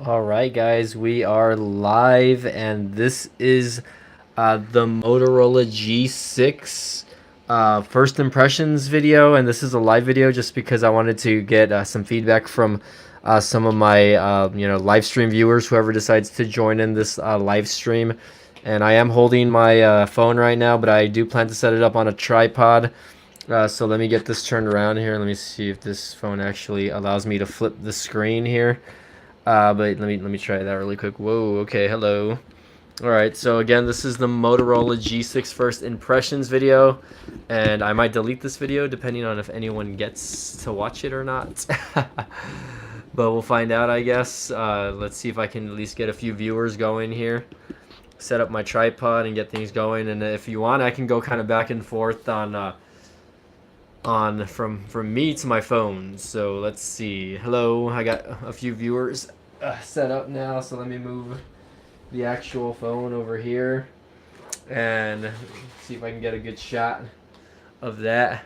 All right, guys, we are live, and this is the Motorola G6 first impressions video. And this is a live video just because I wanted to get some feedback from some of my live stream viewers, whoever decides to join in this live stream. And I am holding my phone right now, but I do plan to set it up on a tripod. So let me get this turned around here. Let me see if this phone actually allows me to flip the screen here. But let me try that really quick. Whoa, okay, hello. All right, so again, this is the Motorola G6 first impressions video, and I might delete this video depending on if anyone gets to watch it or not. But we'll find out, I guess. Let's see if I can at least get a few viewers going here. Set up my tripod and get things going, and if you want, I can go kind of back and forth on from me to my phone. So let's see. Hello, I got a few viewers set up now, so let me move the actual phone over here and see if I can get a good shot of that.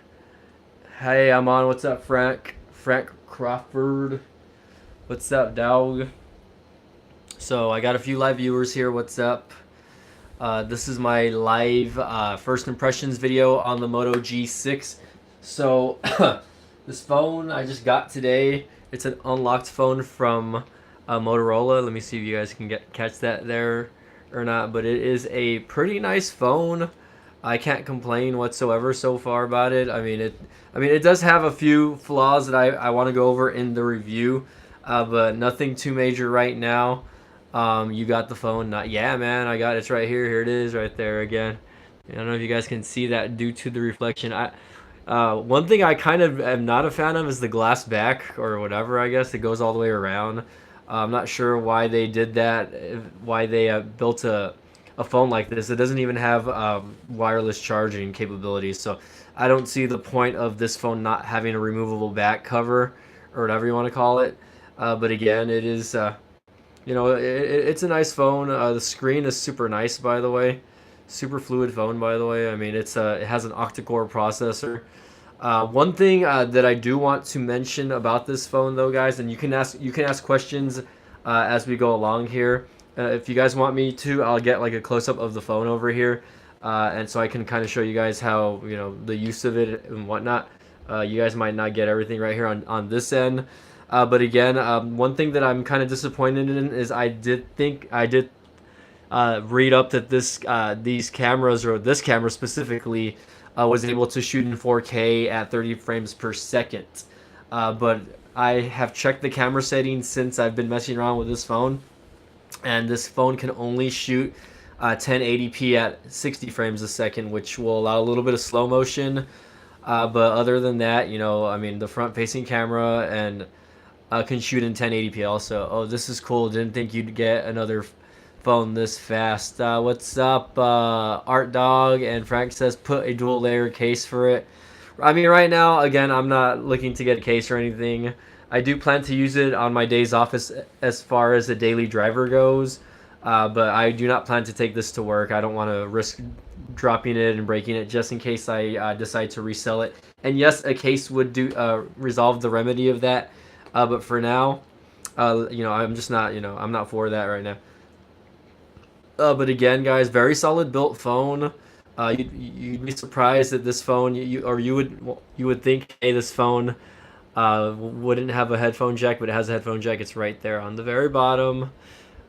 Hey, I'm on. What's up, Frank Crawford? What's up, dog? So I got a few live viewers here. What's up? This is my live first impressions video on the Moto G6. So this phone I just got today, it's an unlocked phone from Motorola. Let me see if you guys can catch that there or not, but it is a pretty nice phone. I can't complain whatsoever so far about it. I mean it does have a few flaws that I want to go over in the review, but nothing too major right now. You got the phone? Not, yeah, man. I got it's right here. Here it is, right there again. I don't know if you guys can see that due to the reflection. One thing I kind of am not a fan of is the glass back or whatever. I guess it goes all the way around. I'm not sure why they did that. Why they built a phone like this. It doesn't even have wireless charging capabilities. So I don't see the point of this phone not having a removable back cover or whatever you want to call it. But again, it is. It's a nice phone. The screen is super nice, by the way. Super fluid phone, by the way. I mean, it has an octa-core processor. One thing that I do want to mention about this phone, though, guys, and you can ask questions as we go along here. If you guys want me to, I'll get like a close-up of the phone over here, and so I can kind of show you guys how the use of it and whatnot. You guys might not get everything right here on this end. But again, one thing that I'm kind of disappointed in is I did read up that these cameras, or this camera specifically, was able to shoot in 4K at 30 frames per second. But I have checked the camera settings since I've been messing around with this phone, and this phone can only shoot 1080p at 60 frames a second, which will allow a little bit of slow motion. But other than that, I mean, the front-facing camera and can shoot in 1080p also. Oh, this is cool. Didn't think you'd get another phone this fast. What's up, Art Dog? And Frank says put a dual layer case for it. I mean, right now, again, I'm not looking to get a case or anything. I do plan to use it on my days off as far as the daily driver goes. But I do not plan to take this to work. I don't want to risk dropping it and breaking it just in case I decide to resell it. And yes, a case would resolve the remedy of that. But for now, I'm just not, I'm not for that right now. But again, guys, very solid built phone. You'd be surprised that this phone, you would think, hey, this phone wouldn't have a headphone jack, but it has a headphone jack. It's right there on the very bottom.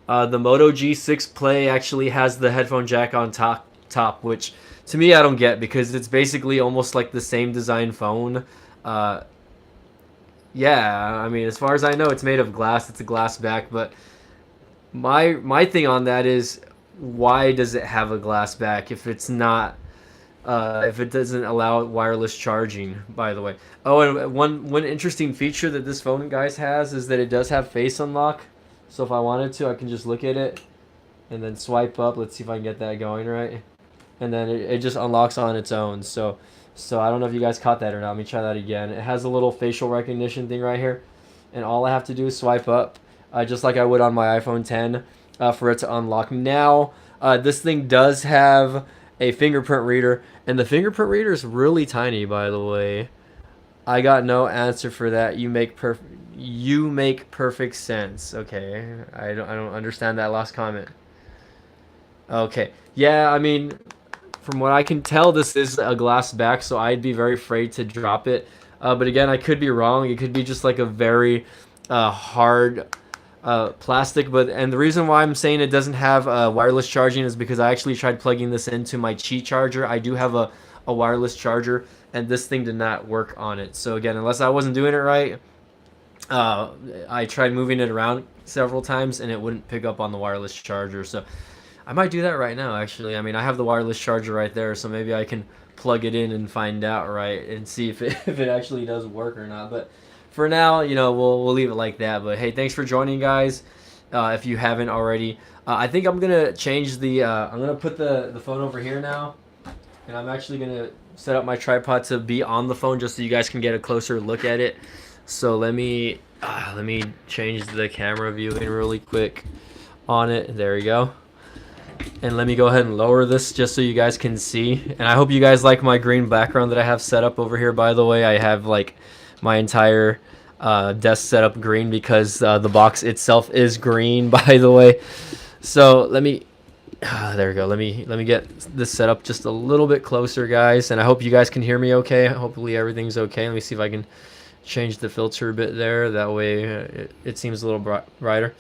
The Moto G6 Play actually has the headphone jack on top, which to me I don't get, because it's basically almost like the same design phone. Yeah, I mean, as far as I know, it's made of glass. It's a glass back, but my thing on that is, why does it have a glass back if it's not if it doesn't allow wireless charging, by the way? Oh, and one interesting feature that this phone, guys, has is that it does have face unlock. So if I wanted to, I can just look at it and then swipe up. Let's see if I can get that going right. And then it just unlocks on its own. So I don't know if you guys caught that or not. Let me try that again. It has a little facial recognition thing right here. And all I have to do is swipe up, just like I would on my iPhone 10, for it to unlock. Now, this thing does have a fingerprint reader. And the fingerprint reader is really tiny, by the way. I got no answer for that. You make perfect sense. Okay, I don't understand that last comment. Okay, yeah, I mean, from what I can tell, this is a glass back, so I'd be very afraid to drop it. But again, I could be wrong. It could be just like a very hard plastic. And the reason why I'm saying it doesn't have wireless charging is because I actually tried plugging this into my Qi charger. I do have a wireless charger, and this thing did not work on it. So again, unless I wasn't doing it right, I tried moving it around several times, and it wouldn't pick up on the wireless charger. So I might do that right now, actually. I mean, I have the wireless charger right there, so maybe I can plug it in and find out, right, and see if if it actually does work or not. But for now, we'll leave it like that. But hey, thanks for joining, guys. If you haven't already, I think I'm gonna change the. I'm gonna put the phone over here now, and I'm actually gonna set up my tripod to be on the phone just so you guys can get a closer look at it. So let me change the camera viewing really quick on it. There we go. And let me go ahead and lower this just so you guys can see. And I hope you guys like my green background that I have set up over here. By the way, I have like my entire desk set up green because the box itself is green, by the way. So let me there we go. Let me get this set up just a little bit closer, guys. And I hope you guys can hear me okay. Hopefully everything's okay. Let me see if I can change the filter a bit there. That way it seems a little brighter.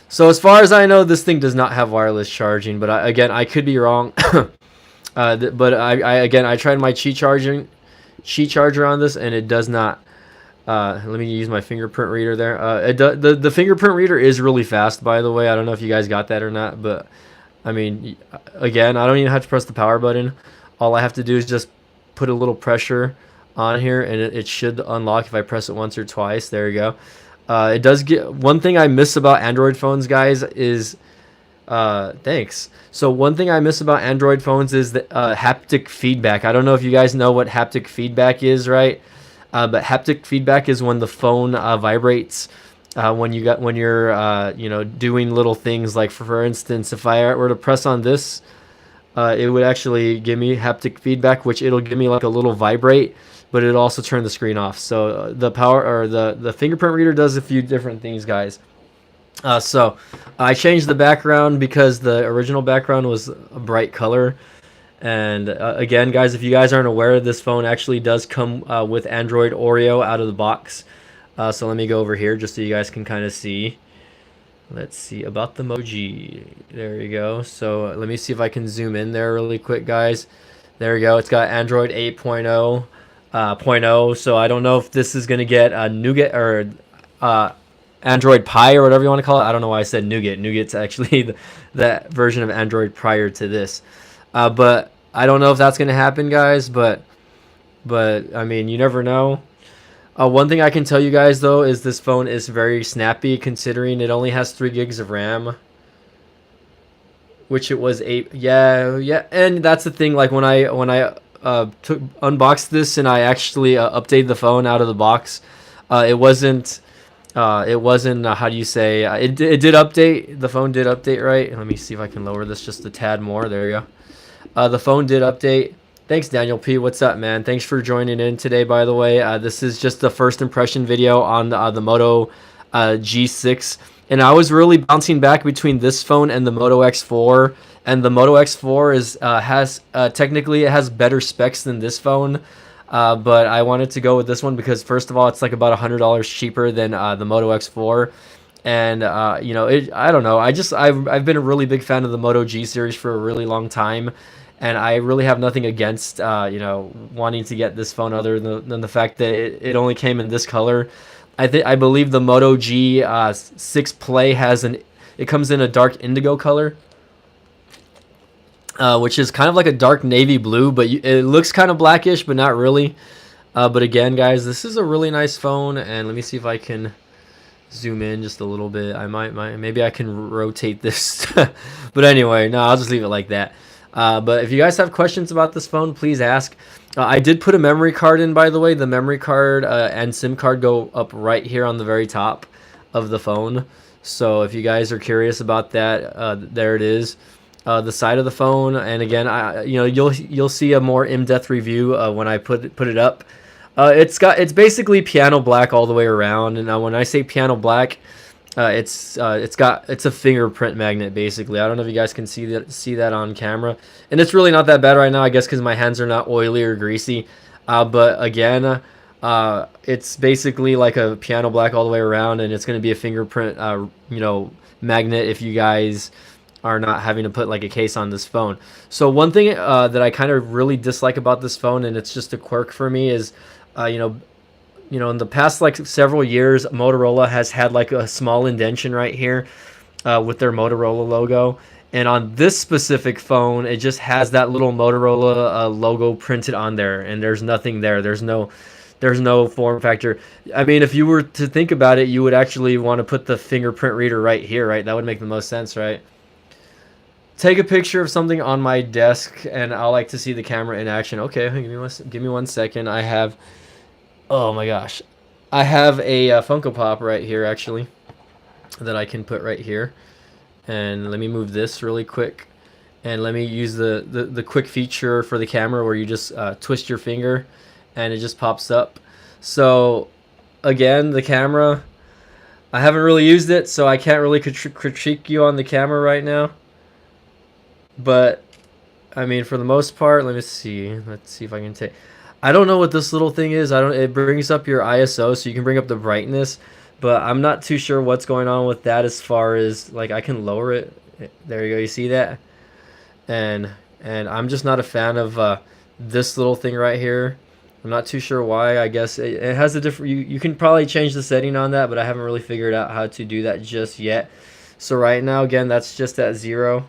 So as far as I know, this thing does not have wireless charging, but again, I could be wrong. But I tried my Qi charger on this, and it does not. Let me use my fingerprint reader there. The fingerprint reader is really fast, by the way. I don't know if you guys got that or not, but I mean, again, I don't even have to press the power button. All I have to do is just put a little pressure on here, and it should unlock if I press it once or twice. There you go. It does get one thing I miss about Android phones, guys, is thanks. So one thing I miss about Android phones is the haptic feedback. I don't know if you guys know what haptic feedback is, right? But haptic feedback is when the phone vibrates when you're doing little things, like for instance, if I were to press on this, it would actually give me haptic feedback, which it'll give me like a little vibrate, but it'll also turn the screen off. So the fingerprint reader does a few different things, guys. So I changed the background because the original background was a bright color. And again, guys, if you guys aren't aware, this phone actually does come with Android Oreo out of the box. So let me go over here just so you guys can kind of see. Let's see about the Moto G. There you go. So let me see if I can zoom in there really quick, guys. There you go. It's got Android 8.0. So I don't know if this is going to get Nougat or Android Pie or whatever you want to call it. I don't know why I said Nougat. Nougat's actually that version of Android prior to this. But I don't know if that's going to happen, guys. But I mean, you never know. One thing I can tell you guys, though, is this phone is very snappy, considering it only has 3 gigs of RAM, which it was 8. Yeah, and that's the thing. Like when I unboxed this and I actually updated the phone out of the box, it wasn't how do you say? It did update. The phone did update, right? Let me see if I can lower this just a tad more. There you go. The phone did update. Thanks, Daniel P. What's up, man? Thanks for joining in today, by the way. This is just the first impression video on the Moto G6. And I was really bouncing back between this phone and the Moto X4. And the Moto X4 has technically it has better specs than this phone. But I wanted to go with this one because, first of all, it's like about $100 cheaper than the Moto X4. And, I don't know. I've been a really big fan of the Moto G series for a really long time. And I really have nothing against, wanting to get this phone other than the fact that it only came in this color. I believe the Moto G6 Play it comes in a dark indigo color, which is kind of like a dark navy blue, but it looks kind of blackish, but not really. But again, guys, this is a really nice phone, and let me see if I can zoom in just a little bit. Maybe I can rotate this, but anyway, no, I'll just leave it like that. But if you guys have questions about this phone, please ask. I did put a memory card in, by the way. The memory card and SIM card go up right here on the very top of the phone. So if you guys are curious about that, there it is. The side of the phone, and again, you'll see a more in-depth review when I put it up. It's basically piano black all the way around. And now when I say piano black, it's a fingerprint magnet basically. I don't know if you guys can see that on camera, and it's really not that bad right now, I guess, because my hands are not oily or greasy. But again, it's basically like a piano black all the way around, and it's going to be a fingerprint, magnet if you guys are not having to put like a case on this phone. So one thing that I kind of really dislike about this phone, and it's just a quirk for me, is in the past like several years, Motorola has had like a small indention right here with their Motorola logo. And on this specific phone, it just has that little Motorola logo printed on there, and there's nothing there. There's no form factor. I mean, if you were to think about it, you would actually want to put the fingerprint reader right here, right? That would make the most sense, right? Take a picture of something on my desk, and I'll like to see the camera in action. Okay, give me 1 second. Oh my gosh, I have a Funko Pop right here actually that I can put right here. And let me move this really quick, and let me use the quick feature for the camera where you just twist your finger and it just pops up. So again, the camera, I haven't really used it, so I can't really critique you on the camera right now. But I mean, for the most part, let's see if I can take. I don't know what this little thing is. It brings up your ISO, so you can bring up the brightness, but I'm not too sure what's going on with that as far as like I can lower it. There you go. You see that? And I'm just not a fan of this little thing right here. I'm not too sure why. I guess it has a different. You can probably change the setting on that, but I haven't really figured out how to do that just yet. So right now, again, that's just at 0.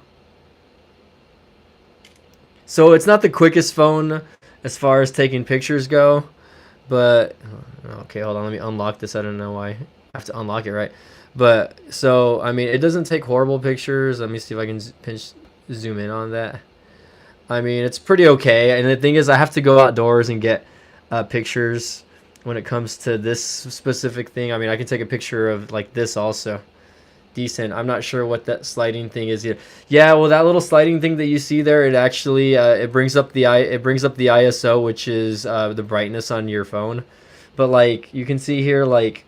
So it's not the quickest phone as far as taking pictures go, but okay, hold on, let me unlock this. I don't know why I have to unlock it, right? But so I mean, it doesn't take horrible pictures. Let me see if I can zoom in on that. I mean, it's pretty okay. And the thing is, I have to go outdoors and get pictures when it comes to this specific thing. I mean, I can take a picture of like this also. Decent. I'm not sure what that sliding thing is here. Yeah, well, that little sliding thing that you see there, it actually it brings up the ISO, which is the brightness on your phone. But like you can see here, like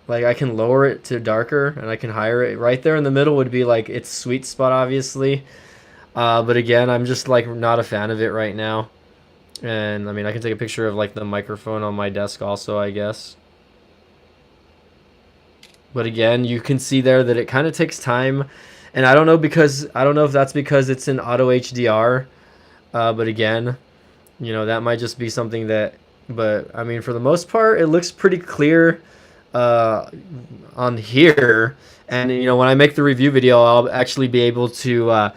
I can lower it to darker and I can higher it. Right there in the middle would be like its sweet spot, obviously. But again, I'm just like not a fan of it right now. And I mean, I can take a picture of like the microphone on my desk also, I guess. But again, you can see there that it kind of takes time, and I don't know if that's because it's in auto HDR. But again, that might just be something that. But I mean, for the most part, it looks pretty clear on here. And when I make the review video, I'll actually be able to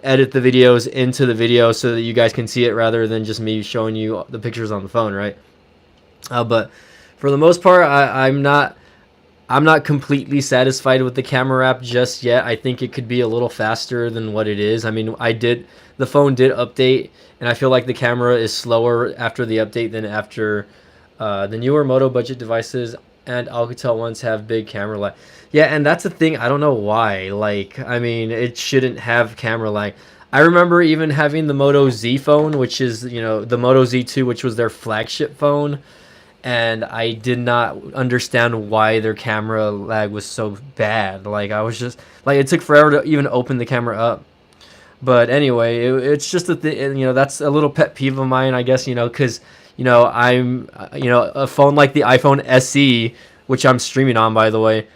edit the videos into the video so that you guys can see it rather than just me showing you the pictures on the phone, right? But for the most part, I'm not completely satisfied with the camera app just yet. I think it could be a little faster than what it is. I mean, the phone did update, and I feel like the camera is slower after the update than after the newer Moto budget devices and Alcatel ones have big camera lag. Yeah, and that's a thing. I don't know why. Like, I mean, it shouldn't have camera lag. I remember even having the Moto Z phone, which is, the Moto Z2, which was their flagship phone. And I did not understand why their camera lag was so bad. Like, I was just like, it took forever to even open the camera up. But anyway, it's just a thing. That's a little pet peeve of mine, I guess. Because I'm a phone like the iPhone SE, which I'm streaming on, by the way,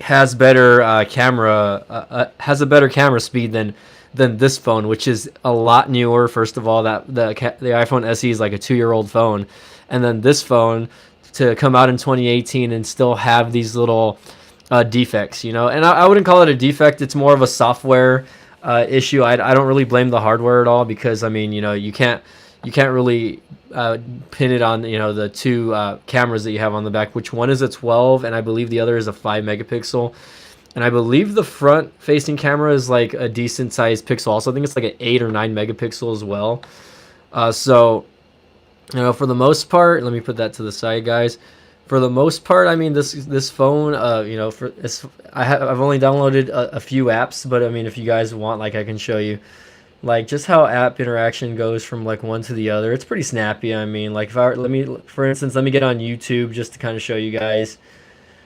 has better has a better camera speed than this phone, which is a lot newer. First of all, that the iPhone SE is like a 2-year-old phone. And then this phone to come out in 2018 and still have these little defects, and I wouldn't call it a defect. It's more of a software issue. I don't really blame the hardware at all, because I mean, you can't really pin it on the two cameras that you have on the back, which one is a 12 and I believe the other is a 5 megapixel. And I believe the front facing camera is like a decent sized pixel also. I think it's like an 8 or 9 megapixel as well. So for the most part, let me put that to the side, guys. For the most part, I mean, this phone, I've only downloaded a few apps, but I mean, if you guys want, like, I can show you, like just how app interaction goes from like one to the other. It's pretty snappy. I mean, like if I let me, for instance, let me get on YouTube just to kind of show you guys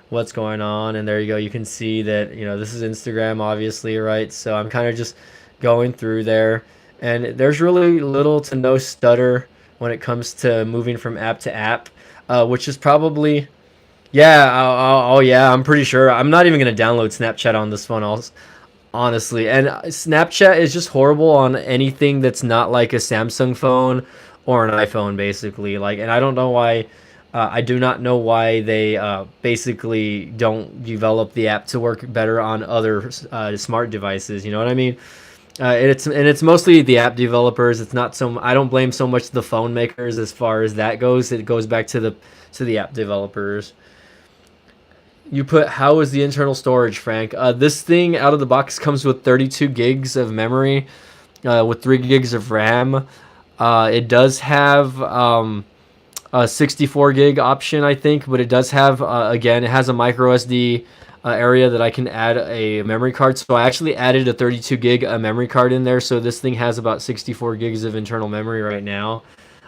what's going on. And there you go. You can see that, you know, this is Instagram, obviously, right? So I'm kind of just going through there, and there's really little to no stutter when it comes to moving from app to app, which is probably, yeah, oh yeah, I'm pretty sure. I'm not even gonna download Snapchat on this phone, honestly. And Snapchat is just horrible on anything that's not like a Samsung phone or an iPhone, basically. Like, and I don't know why. I do not know why they basically don't develop the app to work better on other smart devices. You know what I mean? And it's mostly the app developers. It's not so. I don't blame so much the phone makers as far as that goes. It goes back to the app developers. You put, how is the internal storage, Frank? This thing out of the box comes with 32 gigs of memory, with 3 gigs of RAM. It does have a 64 gig option, I think, but it does have, again, it has a micro SD area that I can add a memory card. So I actually added a 32 gig memory card in there. So this thing has about 64 gigs of internal memory right now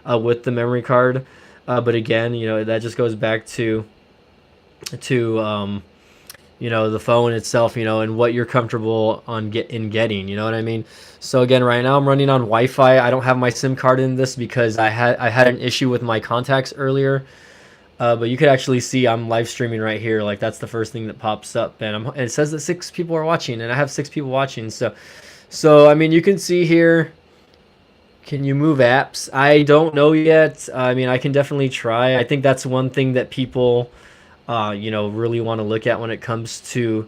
with the memory card. But again, you know, that just goes back to you know, the phone itself, you know, and what you're comfortable in getting, you know what I mean? So again, right now I'm running on Wi-Fi. I don't have my SIM card in this because I had an issue with my contacts earlier. But you could actually see I'm live streaming right here. Like, that's the first thing that pops up, and it says that 6 people are watching, and I have 6 people watching. So I mean, you can see here. Can you move apps? I don't know yet. I mean, I can definitely try. I think that's one thing that people you know, really want to look at when it comes to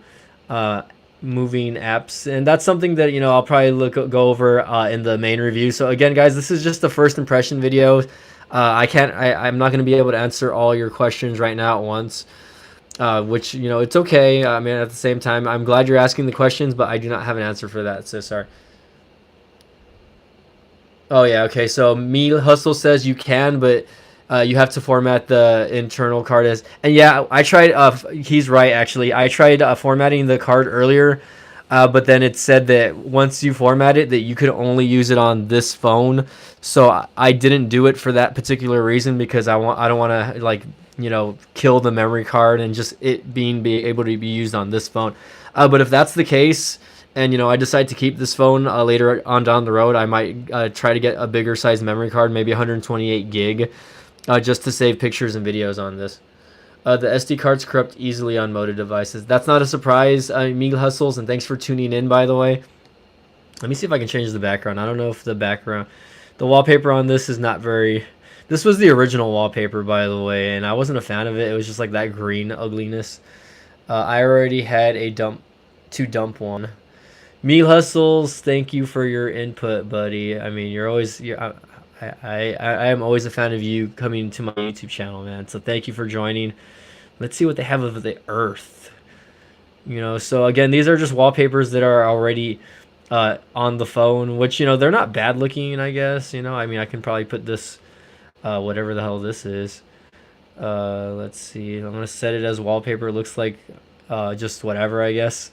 moving apps, and that's something that, you know, I'll probably go over in the main review. So again, guys, this is just the first impression video. I'm not going to be able to answer all your questions right now at once, which, you know, it's okay. I mean, at the same time, I'm glad you're asking the questions, but I do not have an answer for that, so sorry. Oh yeah, okay. So Me Hustle says you can, but you have to format the internal card as. And yeah, I tried. He's right, actually. I tried formatting the card earlier, but then it said that once you format it, that you could only use it on this phone. So I didn't do it for that particular reason, because I don't want to, like, you know, kill the memory card and just it be able to be used on this phone. But if that's the case, and, you know, I decide to keep this phone later on down the road, I might try to get a bigger size memory card, maybe 128 gig, just to save pictures and videos on this. The SD cards corrupt easily on Moto devices. That's not a surprise, Meagle Hustles, and thanks for tuning in, by the way. Let me see if I can change the background. I don't know if the wallpaper on this is not very. This was the original wallpaper, by the way, and I wasn't a fan of it. It was just like that green ugliness. I already had a dump one. Meal Hustles, thank you for your input, buddy. I mean, I am always a fan of you coming to my YouTube channel, man. So thank you for joining. Let's see what they have of the Earth. You know, so again, these are just wallpapers that are already on the phone, which, you know, they're not bad looking, I guess. You know, I mean, I can probably put this, whatever the hell this is. Let's see. I'm going to set it as wallpaper. It looks like just whatever, I guess.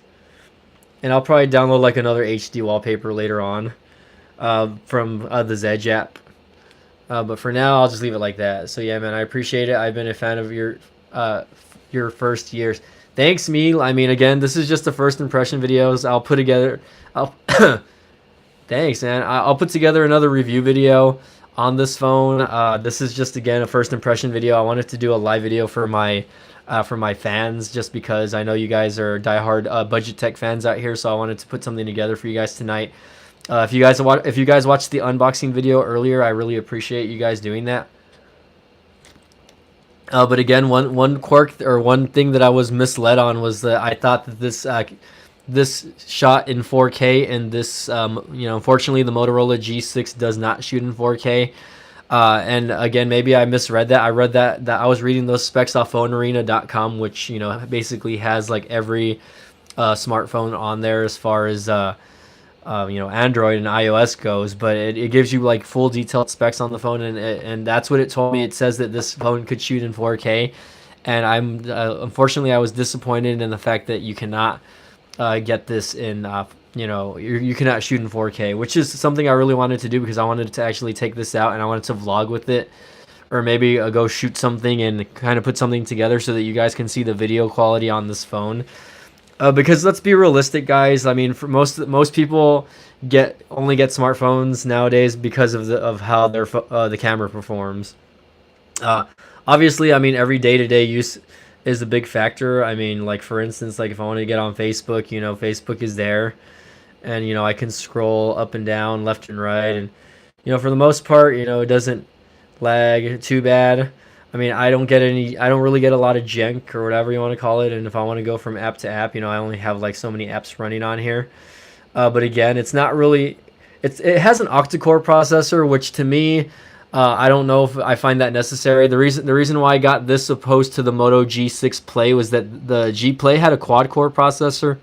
And I'll probably download like another HD wallpaper later on from the Zedge app. But for now, I'll just leave it like that. So yeah, man, I appreciate it. I've been a fan of your first years. Thanks, me. I mean, again, this is just the first impression videos. I'll put together. Thanks, man. I'll put together another review video on this phone. This is just, again, a first impression video. I wanted to do a live video for my fans, just because I know you guys are diehard budget tech fans out here, so I wanted to put something together for you guys tonight. If you guys watched the unboxing video earlier, I really appreciate you guys doing that. But again, one quirk, or one thing that I was misled on, was that I thought that this shot in 4K, and this you know, unfortunately the Motorola G6 does not shoot in 4K. And again, maybe I misread that. I read that I was reading those specs off phonearena.com, which, you know, basically has like every smartphone on there as far as you know, Android and iOS goes, but it gives you like full detailed specs on the phone, and that's what it told me. It says that this phone could shoot in 4K, and I'm unfortunately I was disappointed in the fact that you cannot get this in you cannot shoot in 4K, which is something I really wanted to do because I wanted to actually take this out and I wanted to vlog with it, or maybe go shoot something and kind of put something together so that you guys can see the video quality on this phone. Because let's be realistic, guys. I mean, for most people only get smartphones nowadays because of how the camera performs. Uh, Obviously, I mean, every day-to-day use is a big factor. I mean, like for instance, like if I want to get on Facebook, Facebook is there, and I can scroll up and down, left and right, and for the most part, it doesn't lag too bad. I mean, I don't really get a lot of jank or whatever you want to call it. And if I want to go from app to app, I only have like so many apps running on here. But again, it's not really, it has an octa-core processor, which to me, I don't know if I find that necessary. The reason why I got this opposed to the Moto G6 Play was that the G Play had a quad-core processor,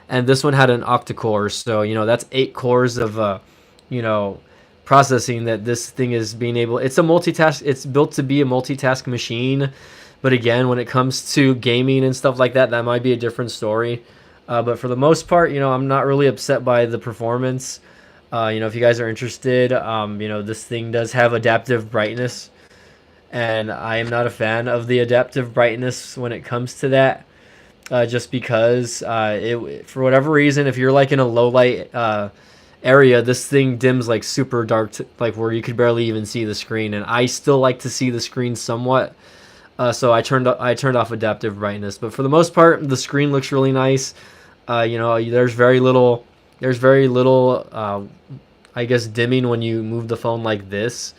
and this one had an octa-core. So that's 8 cores of you know processing that this thing is being able. It's a multitask. It's built to be a multitask machine. But again, when it comes to gaming and stuff like that, that might be a different story. But for the most part, I'm not really upset by the performance. If you guys are interested, this thing does have adaptive brightness, and I am not a fan of the adaptive brightness when it comes to that. Just because for whatever reason, if you're like in a low light area, this thing dims like super dark, like where you could barely even see the screen. And I still like to see the screen somewhat, so I turned off adaptive brightness. But for the most part, the screen looks really nice. There's very little, I guess, dimming when you move the phone like this.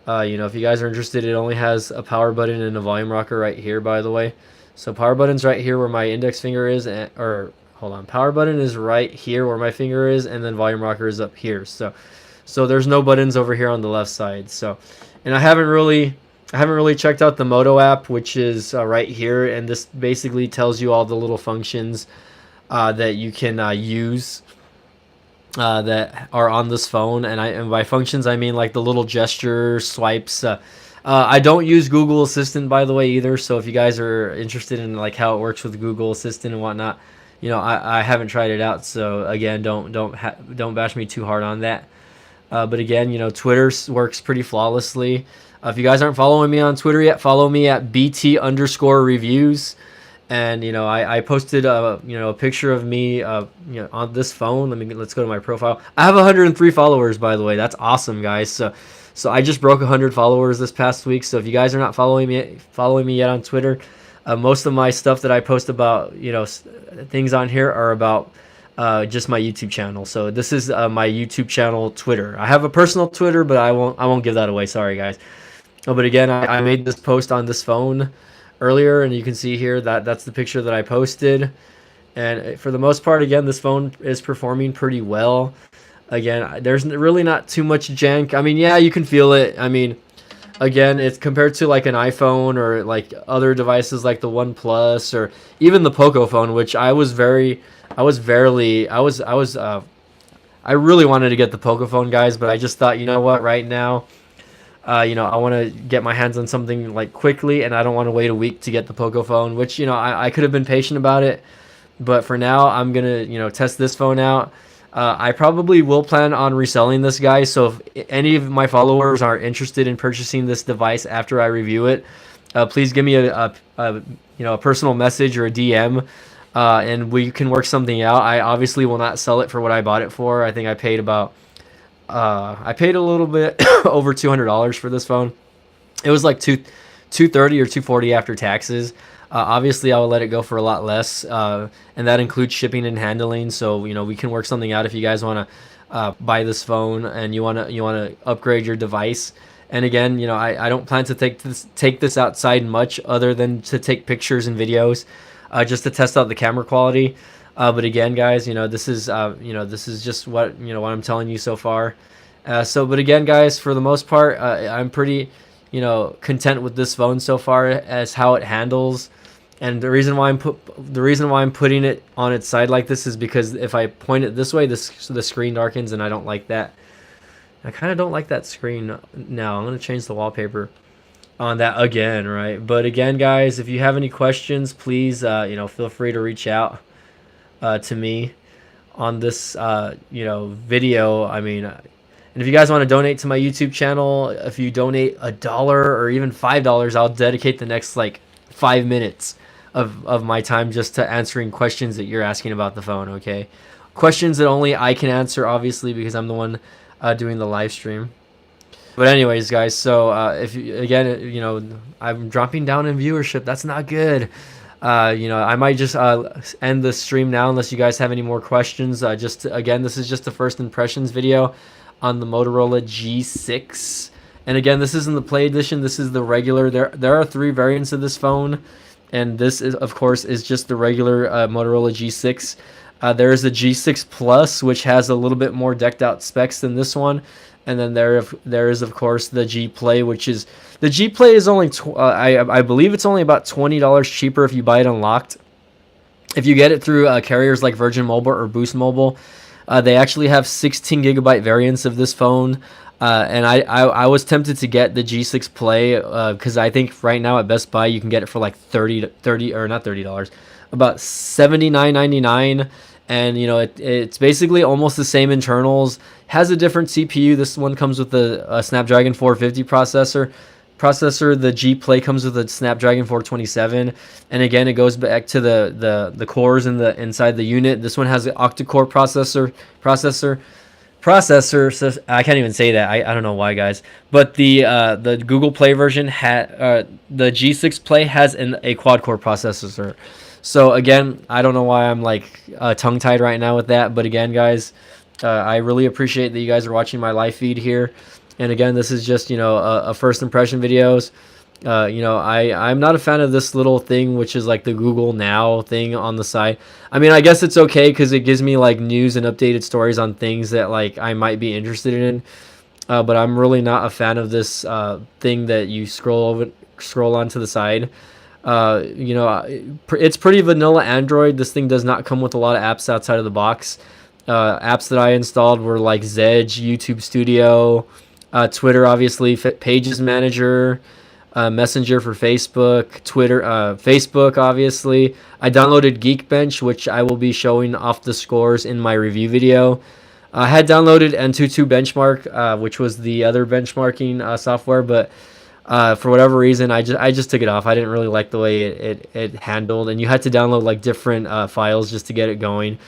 If you guys are interested, it only has a power button and a volume rocker right here, by the way. So power button's right here where my index finger is, hold on, power button is right here where my finger is, and then volume rocker is up here. So there's no buttons over here on the left side. So, and I haven't really checked out the Moto app, which is right here, and this basically tells you all the little functions that you can use that are on this phone. And by functions I mean like the little gesture swipes. I don't use Google Assistant, by the way, either. So if you guys are interested in like how it works with Google Assistant and whatnot, I haven't tried it out. So again, don't bash me too hard on that. But again, Twitter works pretty flawlessly. If you guys aren't following me on Twitter yet, follow me at BT_reviews. And I posted a picture of me on this phone. Let's go to my profile. I have 103 followers, by the way. That's awesome, guys. So I just broke 100 followers this past week. So if you guys are not following me yet on Twitter, most of my stuff that I post about things on here are about just my YouTube channel. So this is my YouTube channel Twitter. I have a personal Twitter, but I won't give that away. Sorry, guys. But again, I made this post on this phone earlier, and you can see here that's the picture that I posted. And for the most part, again, this phone is performing pretty well. Again, there's really not too much jank. I mean, yeah, you can feel it. I mean, again, it's compared to like an iPhone or like other devices like the OnePlus or even the Poco phone, which I really wanted to get the Poco phone, guys, but I just thought, you know what, right now, I want to get my hands on something like quickly, and I don't want to wait a week to get the Poco phone, which, I could have been patient about it. But for now, I'm going to, test this phone out. I probably will plan on reselling this, guy. So if any of my followers are interested in purchasing this device after I review it, please give me a personal message or a DM, and we can work something out. I obviously will not sell it for what I bought it for. I think I paid a little bit over $200 for this phone. It was like $230 or $240 after taxes. Obviously, I will let it go for a lot less, and that includes shipping and handling. So we can work something out if you guys want to buy this phone and you want to upgrade your device. And again, I don't plan to take this outside much, other than to take pictures and videos, just to test out the camera quality. But again, guys, this is just what I'm telling you so far. But again, guys, for the most part, I'm pretty content with this phone so far as how it handles. And the reason why I'm putting it on its side like this is because if I point it this way, the screen darkens, and I don't like that. I kind of don't like that screen now. I'm gonna change the wallpaper on that again, right? But again, guys, if you have any questions, please feel free to reach out to me. on this video. I mean, and if you guys want to donate to my YouTube channel, if you donate $1 or even $5, I'll dedicate the next like 5 minutes of my time just to answering questions that you're asking about the phone. Okay, questions that only I can answer, obviously, because I'm the one doing the live stream. But anyways, guys, so if you, again, I'm dropping down in viewership. That's not good. I might just end the stream now unless you guys have any more questions. Again, this is just a first impressions video on the Motorola G6. And again, this isn't the Play Edition. This is the regular. There are 3 variants of this phone, and this is, of course, is just the regular Motorola G6. There is the G6 Plus, which has a little bit more decked out specs than this one. And then there is, of course, the G Play, which is the G Play is only I believe it's only about $20 cheaper if you buy it unlocked. If you get it through carriers like Virgin Mobile or Boost Mobile, they actually have 16 gigabyte variants of this phone. And I was tempted to get the G6 Play because I think right now at Best Buy you can get it for like $30 or not $30, about $79.99. And it's basically almost the same internals. Has a different CPU. This one comes with a Snapdragon 450 processor. The G Play comes with a Snapdragon 427, and again, it goes back to the cores inside the unit. This one has an octa-core processor. So I can't even say that. I don't know why, guys. But the Google Play version the G6 Play has a quad-core processor. So again, I don't know why I'm like tongue-tied right now with that. But again, guys, I really appreciate that you guys are watching my live feed here. And again, this is just a first impression videos. I'm not a fan of this little thing, which is like the Google Now thing on the side. I mean, I guess it's okay because it gives me like news and updated stories on things that like I might be interested in. But I'm really not a fan of this thing that you scroll onto the side. It's pretty vanilla Android. This thing does not come with a lot of apps outside of the box. Apps that I installed were like Zedge, YouTube Studio, Twitter, obviously, Pages Manager, Messenger for Facebook, Twitter, Facebook, obviously. I downloaded Geekbench, which I will be showing off the scores in my review video. I had downloaded N22 Benchmark, which was the other benchmarking software, but for whatever reason, I just took it off. I didn't really like the way it handled, and you had to download like different files just to get it going.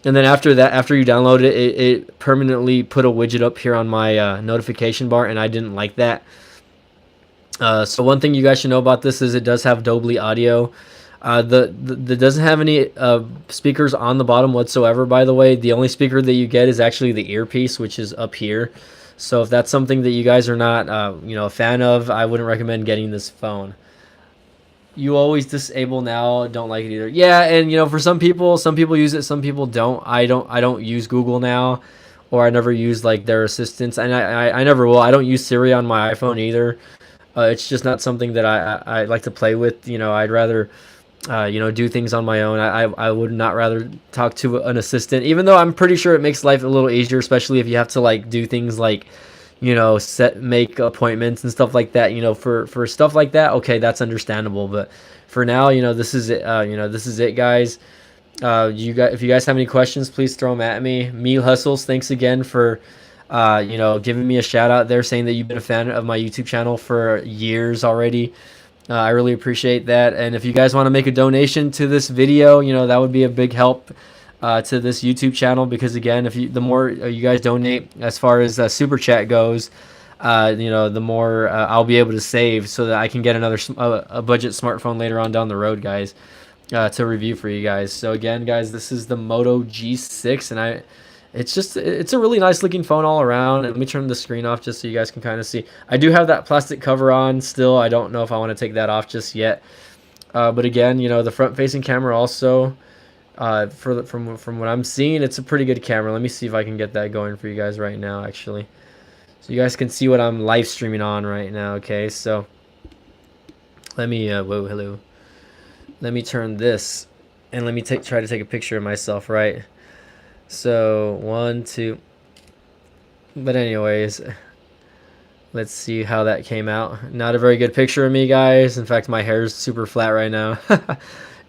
And then after you download it, it permanently put a widget up here on my notification bar, and I didn't like that. So one thing you guys should know about this is it does have Dolby audio. It doesn't have any speakers on the bottom whatsoever, by the way. The only speaker that you get is actually the earpiece, which is up here. So if that's something that you guys are not a fan of, I wouldn't recommend getting this phone. You always disable now, don't like it either. Yeah, and for some people use it, some people don't. I don't use Google Now, or I never use like their assistants, and I never will. I don't use Siri on my iPhone either. It's just not something that I like to play with. I'd rather do things on my own. I would not rather talk to an assistant, even though I'm pretty sure it makes life a little easier, especially if you have to like do things like make appointments and stuff like that. For stuff like that, okay, that's understandable. But for now, this is it. This is it, guys. If you guys have any questions, please throw them at me. Meal Hustles, thanks again for giving me a shout out there, saying that you've been a fan of my YouTube channel for years already. I really appreciate that. And if you guys want to make a donation to this video, that would be a big help to this YouTube channel, because again, the more you guys donate, as far as super chat goes, the more I'll be able to save, so that I can get a budget smartphone later on down the road, guys, to review for you guys. So again, guys, this is the Moto G6, and it's a really nice looking phone all around. And let me turn the screen off just so you guys can kind of see. I do have that plastic cover on still. I don't know if I want to take that off just yet. But again, the front facing camera also, from what I'm seeing, it's a pretty good camera. Let me see if I can get that going for you guys right now, actually, so you guys can see what I'm live streaming on right now. Okay, so let me hello. Let me turn this, and let me try to take a picture of myself, right? So 1, 2. But anyways, let's see how that came out. Not a very good picture of me, guys. In fact, my hair is super flat right now.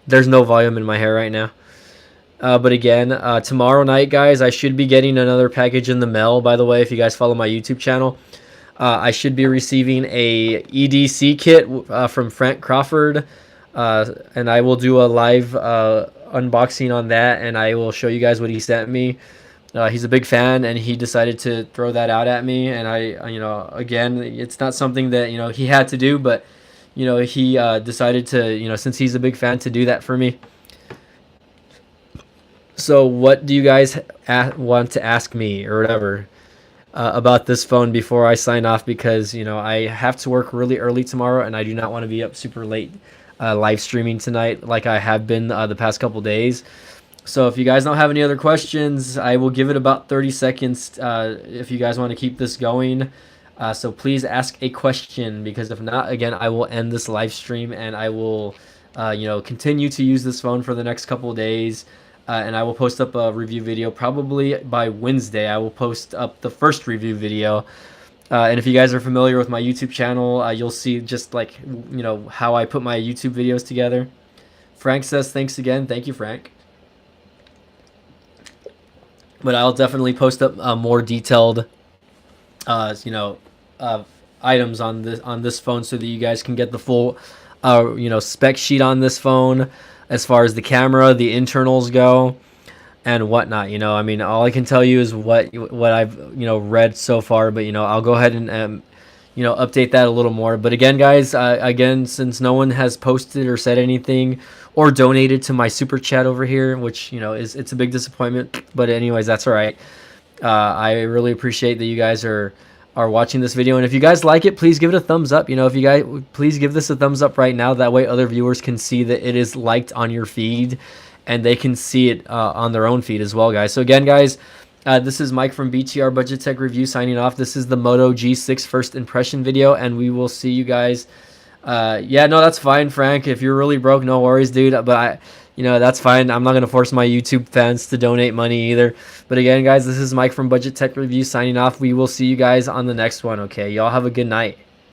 There's no volume in my hair right now. But again, tomorrow night, guys, I should be getting another package in the mail. By the way, if you guys follow my YouTube channel, I should be receiving a EDC kit from Frank Crawford, and I will do a live unboxing on that, and I will show you guys what he sent me. He's a big fan, and he decided to throw that out at me. And again, it's not something that he had to do, but he decided to, since he's a big fan, to do that for me. So what do you guys want to ask me or whatever about this phone before I sign off? Because I have to work really early tomorrow, and I do not want to be up super late live streaming tonight like I have been the past couple days. So if you guys don't have any other questions, I will give it about 30 seconds if you guys want to keep this going. So please ask a question, because if not, again, I will end this live stream, and I will continue to use this phone for the next couple of days. And I will post up a review video probably by Wednesday. I will post up the first review video. And if you guys are familiar with my YouTube channel, you'll see just like, how I put my YouTube videos together. Frank says thanks again. Thank you, Frank. But I'll definitely post up more detailed, items on this phone, so that you guys can get the full, spec sheet on this phone, as far as the camera, the internals go, and whatnot. I mean, all I can tell you is what I've read so far. But I'll go ahead and update that a little more. But again, guys, since no one has posted or said anything or donated to my super chat over here, which it's a big disappointment. But anyways, that's all right. I really appreciate that you guys are watching this video, and if you guys like it, please give it a thumbs up. If you guys, please give this a thumbs up right now. That way other viewers can see that it is liked on your feed, and they can see it on their own feed as well, guys. So again, guys, this is Mike from BTR Budget Tech Review signing off. This is the Moto G6 first impression video, and we will see you guys. Yeah, no, that's fine, Frank. If you're really broke, no worries, dude. But that's fine. I'm not going to force my YouTube fans to donate money either. But again, guys, this is Mike from Budget Tech Review signing off. We will see you guys on the next one, okay? Y'all have a good night.